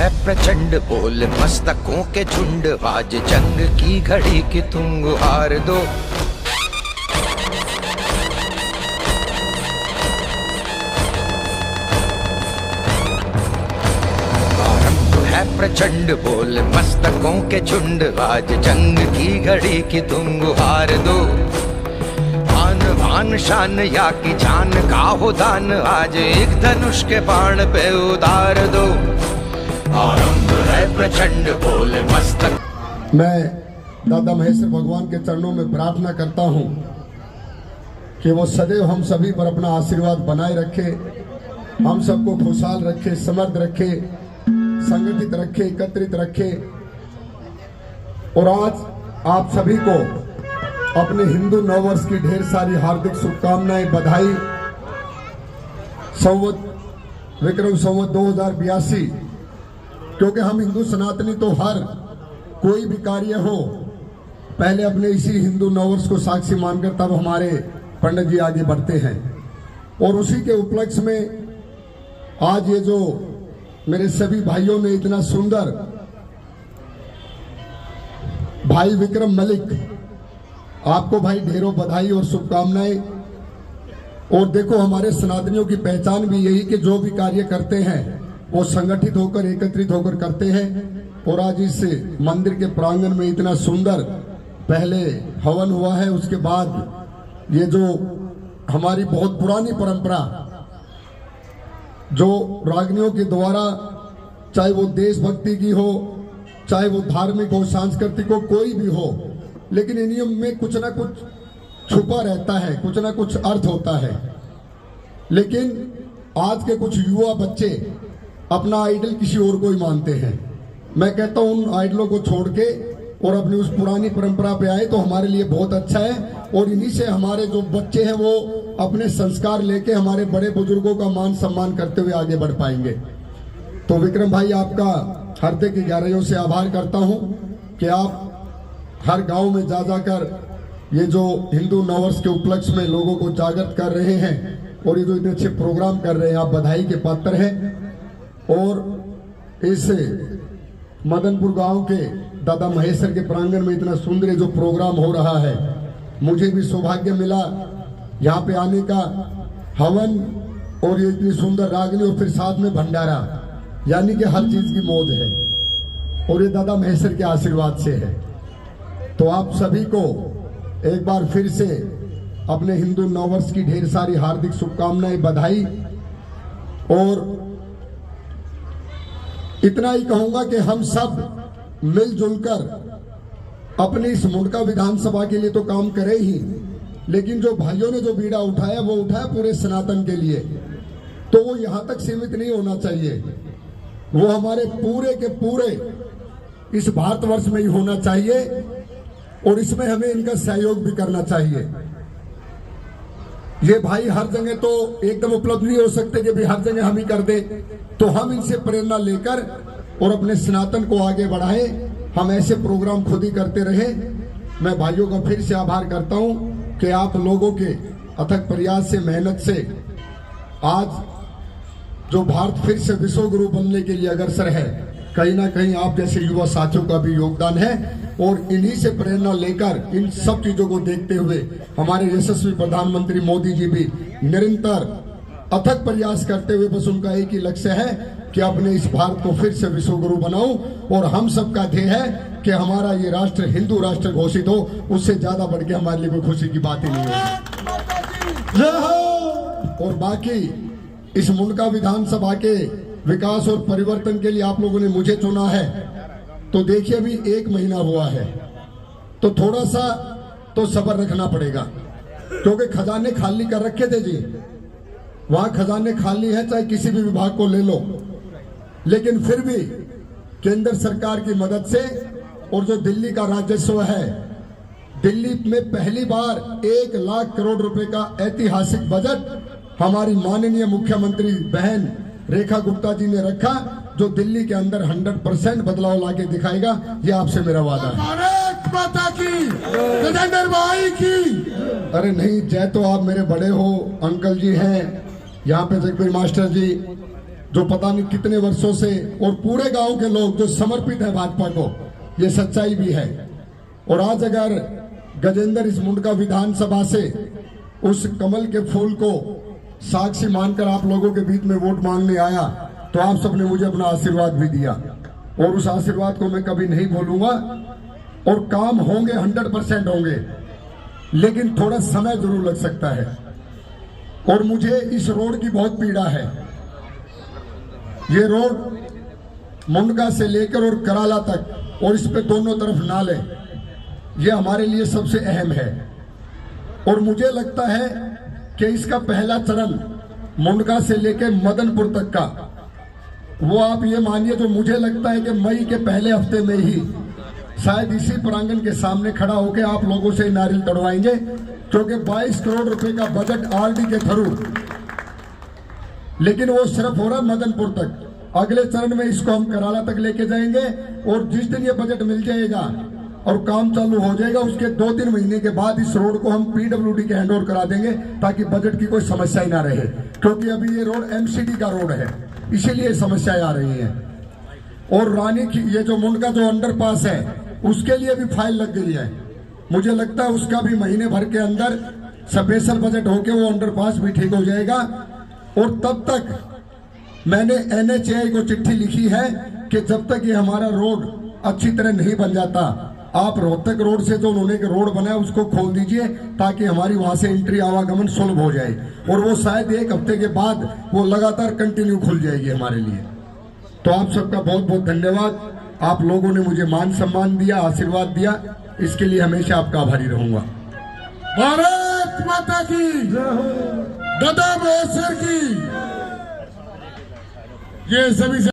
है प्रचंड, बोल मस्तकों के झुंड, आज जंग की घड़ी की तुम गुहार दो। आरंभ है प्रचंड, बोल मस्तकों के झुंड, आज जंग की घड़ी की तुम गुहार दो। भान शान या की जान का हो दान, आज एक धनुष के बाण पे उतार दो। आरंभ है प्रचंड, बोल मस्तक। मैं दादा महेश्वर भगवान के चरणों में प्रार्थना करता हूं कि वो सदैव हम सभी पर अपना आशीर्वाद बनाए रखे, हम सबको खुशहाल रखे, समर्थ रखे, संगठित रखे, एकत्रित रखे। और आज आप सभी को अपने हिंदू नववर्ष की ढेर सारी हार्दिक शुभकामनाएं, बधाई। संवत विक्रम संवत 2082, क्योंकि हम हिंदू सनातनी तो हर कोई भी कार्य हो पहले अपने इसी हिंदू नववर्ष को साक्षी मानकर तब हमारे पंडित जी आगे बढ़ते हैं। और उसी के उपलक्ष्य में आज ये जो मेरे सभी भाइयों ने इतना सुंदर, भाई विक्रम मलिक, आपको भाई ढेरों बधाई और शुभकामनाएं। और देखो, हमारे सनातनियों की पहचान भी यही कि जो भी कार्य करते हैं वो संगठित होकर, एकत्रित होकर करते हैं। और आज इस मंदिर के प्रांगण में इतना सुंदर पहले हवन हुआ है, उसके बाद ये जो हमारी बहुत पुरानी परंपरा, जो रागनियों के द्वारा, चाहे वो देशभक्ति की हो, चाहे वो धार्मिक हो, सांस्कृतिक हो, कोई भी हो, लेकिन इन्हीं में कुछ ना कुछ छुपा रहता है, कुछ ना कुछ अर्थ होता है। लेकिन आज के कुछ युवा बच्चे अपना आइडल किसी और को ही मानते हैं। मैं कहता हूं उन आइडलों को छोड़ के और अपनी उस पुरानी परंपरा पे आए तो हमारे लिए बहुत अच्छा है। और इन्हीं से हमारे जो बच्चे हैं वो अपने संस्कार लेके हमारे बड़े बुजुर्गों का मान सम्मान करते हुए आगे बढ़ पाएंगे। तो विक्रम भाई, आपका हृदय की गहराइयों से आभार करता हूं कि आप हर गांव में जा जाकर ये जो हिंदू नववर्ष के उपलक्ष्य में लोगों को जागृत कर रहे हैं और ये जो इतने अच्छे प्रोग्राम कर रहे हैं, आप बधाई के पात्र हैं। और इस मदनपुर गांव के दादा महेश्वर के प्रांगण में इतना सुंदर जो प्रोग्राम हो रहा है, मुझे भी सौभाग्य मिला यहाँ पे आने का। हवन और ये इतनी सुंदर रागनी और फिर साथ में भंडारा, यानी कि हर चीज की मौज है और ये दादा महेश्वर के आशीर्वाद से है। तो आप सभी को एक बार फिर से अपने हिंदू नववर्ष की ढेर सारी हार्दिक शुभकामनाएं, बधाई। और इतना ही कहूंगा कि हम सब मिलजुल कर अपनी इस मुंडका विधानसभा के लिए तो काम करें ही, लेकिन जो भाइयों ने जो बीड़ा उठाया वो उठाया पूरे सनातन के लिए। तो वो यहां तक सीमित नहीं होना चाहिए, वो हमारे पूरे के पूरे इस भारतवर्ष में ही होना चाहिए। और इसमें हमें इनका सहयोग भी करना चाहिए। ये भाई हर जगह तो एकदम उपलब्ध नहीं हो सकते कि भी हर जगह हम ही कर दे, तो हम इनसे प्रेरणा लेकर और अपने सनातन को आगे बढ़ाए, हम ऐसे प्रोग्राम खुद ही करते रहे। मैं भाइयों का फिर से आभार करता हूं कि आप लोगों के अथक प्रयास से, मेहनत से आज जो भारत फिर से विश्व गुरु बनने के लिए अग्रसर है, कहीं ना कहीं आप जैसे युवा साथियों का भी योगदान है। और इन्हीं से प्रेरणा लेकर, इन सब चीजों को देखते हुए हमारे यशस्वी प्रधानमंत्री मोदी जी भी निरंतर अथक प्रयास करते हुए बस उनका एक ही लक्ष्य है कि अपने इस भारत को फिर से विश्व गुरु बनाऊं। और हम सबका ध्येय है कि हमारा ये राष्ट्र हिंदू राष्ट्र घोषित हो, उससे ज्यादा बढ़ के हमारे लिए कोई खुशी की बात ही नहीं है। और बाकी इस मुंडका विधानसभा के विकास और परिवर्तन के लिए आप लोगों ने मुझे चुना है, तो देखिए अभी 1 महीना हुआ है, तो थोड़ा सा तो सब्र रखना पड़ेगा, क्योंकि खजाने खाली कर रखे थे जी। वहां खजाने खाली है, चाहे किसी भी विभाग को ले लो, लेकिन फिर भी केंद्र सरकार की मदद से और जो दिल्ली का राजस्व है, दिल्ली में पहली बार 1 लाख करोड़ रुपए का ऐतिहासिक बजट हमारी माननीय मुख्यमंत्री बहन रेखा गुप्ता जी ने रखा, जो दिल्ली के अंदर 100% बदलाव लाके दिखाएगा। ये आपसे मेरा वादा है। भारत माता की, राजेंद्र भाई की। अरे नहीं, जय तो आप मेरे बड़े हो, अंकल जी हैं यहाँ पे, जगबीर मास्टर जी, जो पता नहीं कितने वर्षों से, और पूरे गांव के लोग जो समर्पित है भाजपा को, ये सच्चाई भी है। और आज अगर गजेंद्र इस मुंडका विधानसभा से उस कमल के फूल को साक्षी मानकर आप लोगों के बीच में वोट मांगने आया, तो आप सबने मुझे अपना आशीर्वाद भी दिया, और उस आशीर्वाद को मैं कभी नहीं भूलूंगा। और काम होंगे, 100% होंगे, लेकिन थोड़ा समय जरूर लग सकता है। और मुझे इस रोड की बहुत पीड़ा है। ये रोड मुंडका से लेकर और कराला तक, और इस पे दोनों तरफ नाले, ये हमारे लिए सबसे अहम है। और मुझे लगता है कि इसका पहला चरण मुंडका से लेकर मदनपुर तक का, वो आप ये मानिए, जो मुझे लगता है कि मई के पहले हफ्ते में ही शायद इसी प्रांगण के सामने खड़ा होकर आप लोगों से नारियल तोड़वाएंगे, क्योंकि 22 करोड़ रुपए का बजट आरडी के थ्रू, लेकिन वो सिर्फ हो रहा मदनपुर तक। अगले चरण में इसको हम कराला तक लेके जाएंगे, और जिस दिन ये बजट मिल जाएगा और काम चालू हो जाएगा, उसके 2-3 महीने के बाद इस रोड को हम पीडब्ल्यूडी के हैंड ओवर करा देंगे, ताकि बजट की कोई समस्या ही ना रहे। क्योंकि अभी ये रोड एमसीडी का रोड है, इसीलिए समस्याएं आ रही हैं। और रानी की ये जो मुंडका जो अंडरपास है, उसके लिए भी फाइल लग गई है। मुझे लगता है उसका भी महीने भर के अंदर स्पेशल बजट होके वो अंडरपास भी ठीक हो जाएगा। और तब तक मैंने NHAI को चिट्ठी लिखी है कि जब तक ये हमारा रोड अच्छी तरह नहीं बन जाता, आप रोहतक रोड से जो उन्होंने रोड बनाया उसको खोल दीजिए, ताकि हमारी वहां से एंट्री आवागमन सुलभ हो जाए। और वो शायद 1 हफ्ते के बाद वो लगातार कंटिन्यू खुल जाएगी हमारे लिए। तो आप सबका बहुत बहुत धन्यवाद। आप लोगों ने मुझे मान सम्मान दिया, आशीर्वाद दिया, इसके लिए हमेशा आपका आभारी रहूंगा। भारत माता की, दादा महेश्वर की, ये सभी